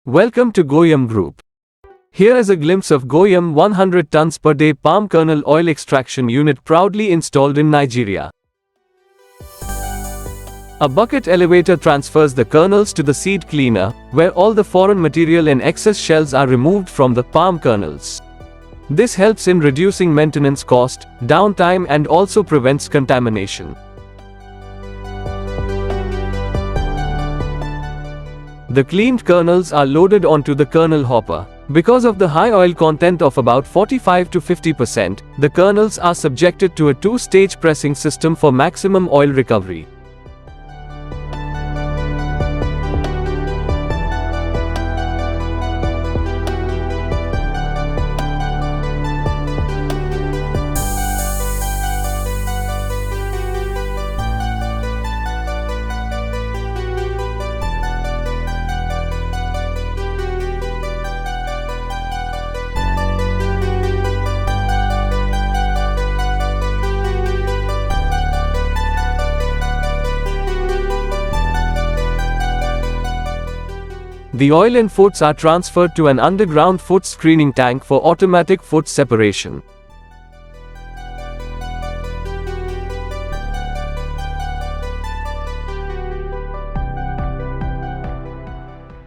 Welcome to GOYUM Group. Here is a glimpse of GOYUM 100 tons per day palm kernel oil extraction unit proudly installed in Nigeria. A bucket elevator transfers the kernels to the seed cleaner, where all the foreign material and excess shells are removed from the palm kernels. This helps in reducing maintenance cost, downtime, and also prevents contamination. The cleaned kernels are loaded onto the kernel hopper. Because of the high oil content of about 45 to 50%, the kernels are subjected to a two-stage pressing system for maximum oil recovery. The oil and foods are transferred to an underground food screening tank for automatic food separation.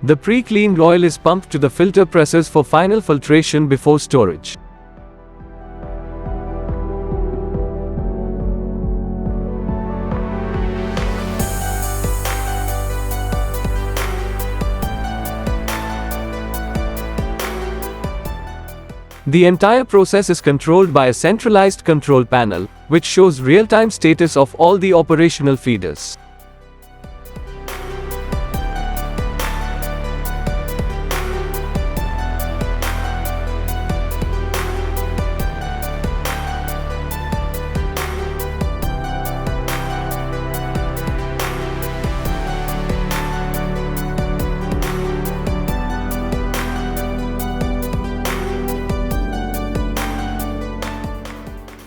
The pre-cleaned oil is pumped to the filter presses for final filtration before storage. The entire process is controlled by a centralized control panel, which shows real-time status of all the operational feeders.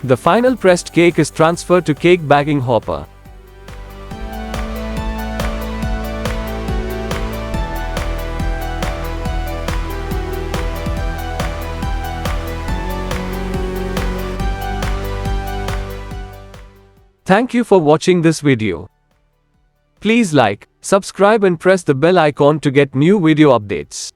The final pressed cake is transferred to cake bagging hopper. Thank you for watching this video. Please like, subscribe and press the bell icon to get new video updates.